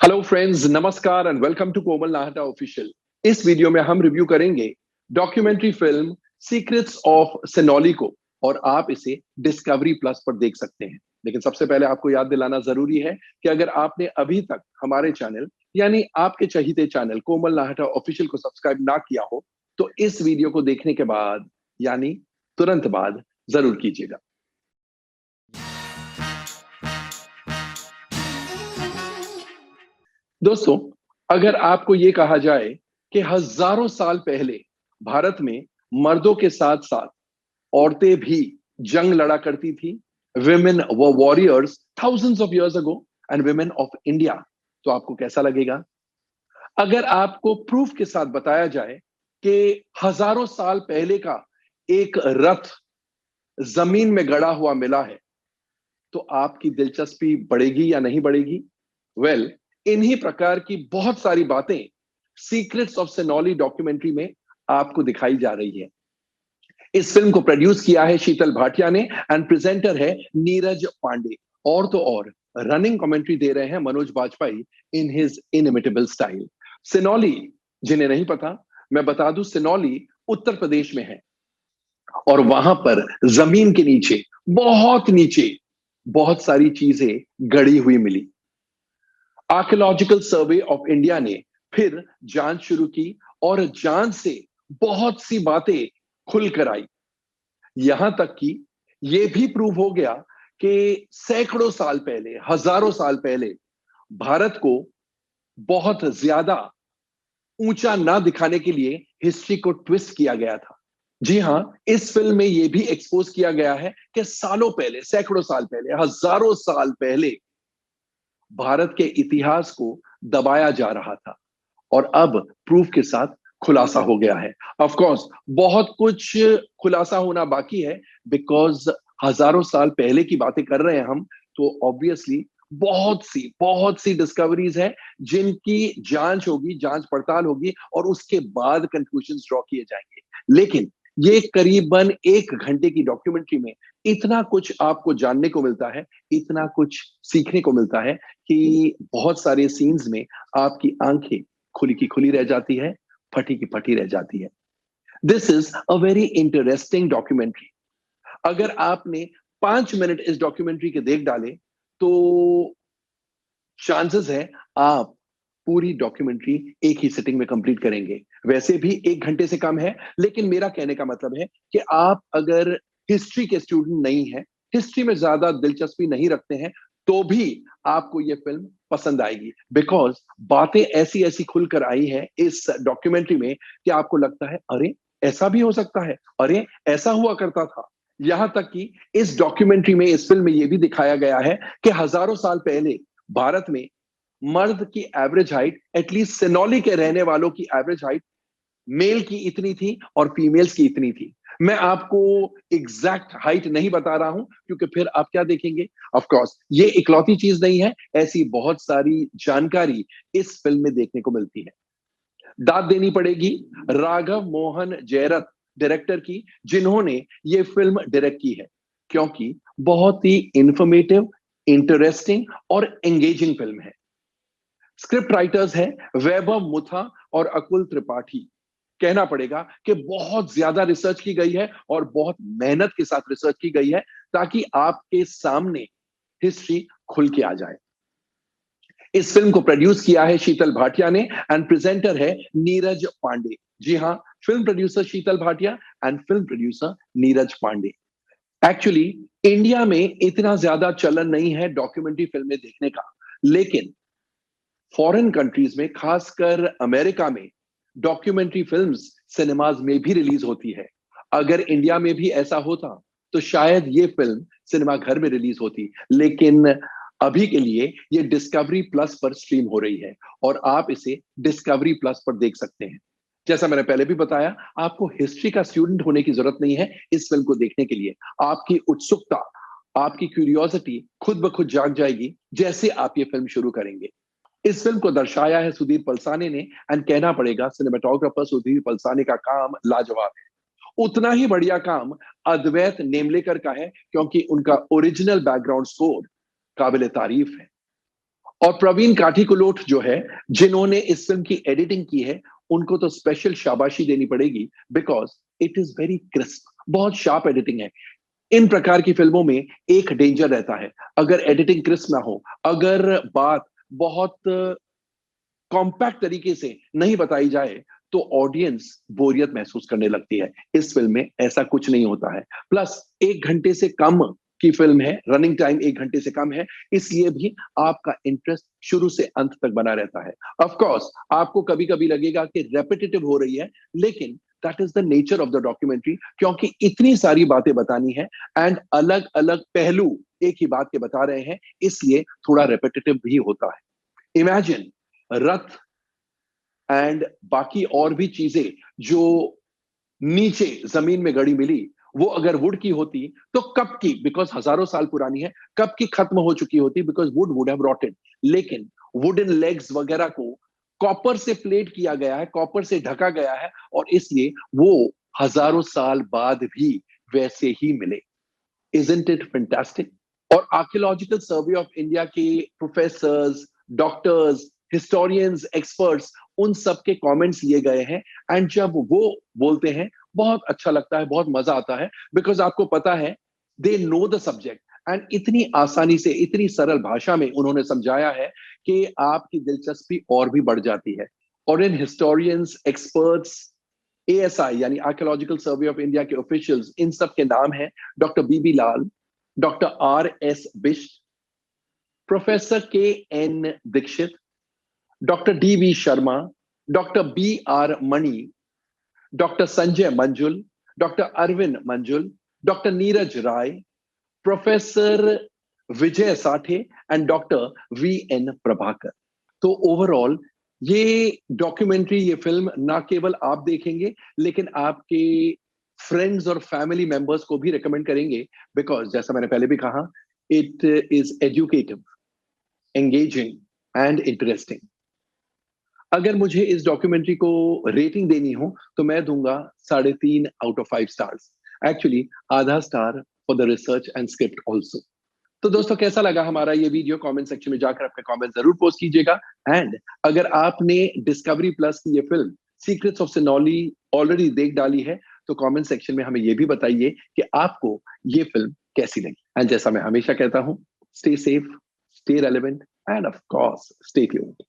Hello friends, नमस्कार and welcome to Komal Nahata official. इस video में हम रिव्यू करेंगे documentary film secrets of Sinauli को, और आप इसे डिस्कवरी प्लस पर देख सकते हैं। लेकिन सबसे पहले आपको याद दिलाना जरूरी है कि अगर आपने अभी तक हमारे चैनल यानी आपके चहीते चैनल कोमल नाहटा ऑफिशियल को सब्सक्राइब ना किया हो तो इस वीडियो को देखने के बाद यानी तुरंत बाद जरूर कीजिएगा। दोस्तों, अगर आपको यह कहा जाए कि हजारों साल पहले भारत में मर्दों के साथ साथ औरतें भी जंग लड़ा करती थी, women were warriors thousands of years ago and women of India, तो आपको कैसा लगेगा? अगर आपको प्रूफ के साथ बताया जाए कि हजारों साल पहले का एक रथ जमीन में गड़ा हुआ मिला है, तो आपकी दिलचस्पी बढ़ेगी या नहीं बढ़ेगी? वेल, इन्हीं प्रकार की बहुत सारी बातें सीक्रेट्स ऑफ सेनोली डॉक्यूमेंट्री में आपको दिखाई जा रही है। इस फिल्म को प्रोड्यूस किया है शीतल भाटिया ने एंड प्रेजेंटर है नीरज पांडे, और तो और रनिंग कमेंट्री दे रहे हैं Manoj Bajpayee in his inimitable style. सेनोली, जिन्हें नहीं पता, मैं बता दूं, सेनोली उत्तर प्रदेश में है और वहां पर जमीन के नीचे, बहुत नीचे, बहुत सारी चीजें गड़ी हुई मिली। आर्कियोलॉजिकल सर्वे ऑफ इंडिया ने फिर जांच शुरू की और जांच से बहुत सी बातें खुलकर आई। यहां तक कि यह भी प्रूव हो गया कि सैकड़ों साल पहले, हजारों साल पहले भारत को बहुत ज्यादा ऊंचा ना दिखाने के लिए हिस्ट्री को ट्विस्ट किया गया था। जी हां, इस फिल्म में यह भी एक्सपोज किया गया है कि सालों पहले, सैकड़ों साल पहले, हजारों साल पहले भारत के इतिहास को दबाया जा रहा था और अब प्रूफ के साथ खुलासा हो गया है। ऑफ कोर्स बहुत कुछ खुलासा होना बाकी है, बिकॉज हजारों साल पहले की बातें कर रहे हैं हम, तो ऑब्वियसली बहुत सी डिस्कवरीज है जिनकी जांच होगी, जांच पड़ताल होगी और उसके बाद कंक्लूजन्स ड्रॉ किए जाएंगे। लेकिन ये करीबन 1 घंटे की डॉक्यूमेंट्री में इतना कुछ आपको जानने को मिलता है, इतना कुछ सीखने को मिलता है कि बहुत सारे सीन्स में आपकी आंखें खुली की खुली रह जाती है, फटी की फटी रह जाती है। This is a very interesting documentary. अगर आपने 5 मिनट इस डॉक्यूमेंट्री के देख डाले तो चांसेस है आप पूरी डॉक्यूमेंट्री एक ही सिटिंग में कंप्लीट करेंगे। वैसे भी 1 घंटे से कम है, लेकिन मेरा कहने का मतलब है कि आप अगर हिस्ट्री के स्टूडेंट नहीं है, हिस्ट्री में ज्यादा दिलचस्पी नहीं रखते हैं, तो भी आपको यह फिल्म पसंद आएगी, बिकॉज बातें ऐसी ऐसी खुलकर आई है इस डॉक्यूमेंट्री में कि आपको लगता है अरे ऐसा भी हो सकता है, अरे ऐसा हुआ करता था। यहां तक कि इस डॉक्यूमेंट्री में, इस फिल्म में यह भी दिखाया गया है कि हजारों साल पहले भारत में मर्द की एवरेज हाइट, एटलीस्ट सेनोली के रहने वालों की एवरेज हाइट मेल की इतनी थी और फीमेल्स की इतनी थी। मैं आपको एग्जैक्ट हाइट नहीं बता रहा हूं क्योंकि फिर आप क्या देखेंगे। ऑफ कोर्स ये इकलौती चीज नहीं है, ऐसी बहुत सारी जानकारी इस फिल्म में देखने को मिलती है। दाद देनी पड़ेगी राघव मोहन जयरथ डायरेक्टर की, जिन्होंने ये फिल्म डायरेक्ट की है, क्योंकि बहुत ही इंफॉर्मेटिव, इंटरेस्टिंग और एंगेजिंग फिल्म है। स्क्रिप्ट राइटर्स हैं वैभव मुथा और अकुल त्रिपाठी। कहना पड़ेगा कि बहुत ज्यादा रिसर्च की गई है और बहुत मेहनत के साथ रिसर्च की गई है ताकि आपके सामने हिस्ट्री खुल के आ जाए। इस फिल्म को प्रोड्यूस किया है शीतल भाटिया ने एंड प्रेजेंटर है नीरज पांडे। जी हां, film producer Sheetal Bhatia and film producer Neeraj Pandey. Actually India में इतना ज्यादा चलन नहीं है डॉक्यूमेंट्री फिल्में देखने का, लेकिन फॉरेन कंट्रीज में, खासकर अमेरिका में, डॉक्यूमेंट्री फिल्म्स सिनेमाज में भी रिलीज होती है। अगर इंडिया में भी ऐसा होता तो शायद ये फिल्म सिनेमा घर में रिलीज होती, लेकिन अभी के लिए ये डिस्कवरी प्लस पर स्ट्रीम हो रही है और आप इसे डिस्कवरी प्लस पर देख सकते हैं। जैसा मैंने पहले भी बताया, आपको हिस्ट्री का स्टूडेंट होने की जरूरत नहीं है इस फिल्म को देखने के लिए। आपकी उत्सुकता, आपकी क्यूरियोसिटी खुद ब खुद जाग जाएगी जैसे आप ये फिल्म शुरू करेंगे। इस फिल्म को दर्शाया है सुधीर पलसाने ने एंड कहना पड़ेगा सिनेमाटोग्राफर सुधीर पलसाने का काम लाजवाब है। उतना ही बढ़िया काम अद्वैत नेमलेकर का है, क्योंकि उनका ओरिजिनल बैकग्राउंड स्कोर काबिल तारीफ है। और प्रवीण काठीकुलोट जो है, जिन्होंने इस फिल्म की एडिटिंग की है, उनको तो स्पेशल शाबाशी देनी पड़ेगी, because it is very crisp, बहुत शार्प एडिटिंग है। इन प्रकार की फिल्मों में एक डेंजर रहता है, अगर एडिटिंग क्रिस्प ना हो, अगर बात बहुत कॉम्पैक्ट तरीके से नहीं बताई जाए, तो ऑडियंस बोरियत महसूस करने लगती है। इस फिल्म में ऐसा कुछ नहीं होता है। प्लस 1 घंटे से कम की फिल्म है, रनिंग टाइम 1 घंटे से कम है, इसलिए भी आपका इंटरेस्ट शुरू से अंत तक बना रहता है। ऑफ कोर्स आपको कभी कभी लगेगा कि रेपिटेटिव हो रही है, लेकिन that is the nature of the documentary, क्योंकि इतनी सारी बातें बतानी है एंड अलग अलग पहलू एक ही बात के बता रहे हैं, इसलिए थोड़ा रेपिटेटिव भी होता है। इमेजिन रथ एंड बाकी और भी चीजें जो नीचे जमीन में गड़ी मिली, वो अगर वुड की होती तो कब की, बिकॉज हजारों साल पुरानी है, कब की खत्म हो चुकी होती, because would would have rotted. लेकिन वुडन लेग्स वगैरह को कॉपर से प्लेट किया गया है, कॉपर से ढका गया है, और इसलिए वो हजारों साल बाद भी वैसे ही मिले। Isn't it fantastic? और आर्कियोलॉजिकल सर्वे ऑफ इंडिया के प्रोफेसर्स, डॉक्टर्स, हिस्टोरियंस, एक्सपर्ट्स, उन सब के कमेंट्स लिए गए हैं, एंड जब वो बोलते हैं, बहुत अच्छा लगता है, बहुत मजा आता है, बिकॉज आपको पता है they know the subject, and इतनी आसानी से, इतनी सरल भाषा में उन्होंने समझाया है कि आपकी दिलचस्पी और भी बढ़ जाती है। और इन हिस्टोरियंस, एक्सपर्ट्स, एएसआई यानी आर्कियोलॉजिकल सर्वे ऑफ इंडिया के ऑफिशियल्स, इन सब के नाम है doctor B B Lal, doctor R S Bisht, professor K N Dikshit, doctor D V Sharma, doctor B R Mani, doctor Sanjay Manjul, doctor Arvind Manjul, doctor Neeraj Rai, professor Vijay Sathe and doctor V N Prabhakar. तो ओवरऑल ये documentary, ये फिल्म ना केवल आप देखेंगे, लेकिन आपके फ्रेंड्स और फैमिली मेंबर्स को भी रिकमेंड करेंगे, बिकॉज जैसा मैंने पहले भी कहा, it is educative, engaging and interesting. अगर मुझे इस डॉक्यूमेंट्री को रेटिंग देनी हो, तो मैं दूंगा 3.5 आउट ऑफ 5 स्टार्स। एक्चुअली आधा star for the research and script also. तो दोस्तों, कैसा लगा हमारा ये वीडियो? कमेंट सेक्शन में जाकर अपने कमेंट जरूर पोस्ट कीजिएगा। एंड अगर आपने डिस्कवरी प्लस की ये फिल्म सीक्रेट्स ऑफ सिनोली ऑलरेडी देख डाली है, तो कमेंट सेक्शन में हमें ये भी बताइए कि आपको ये फिल्म कैसी लगी। एंड जैसा मैं हमेशा कहता हूं, stay safe, stay relevant, end of course stay tuned.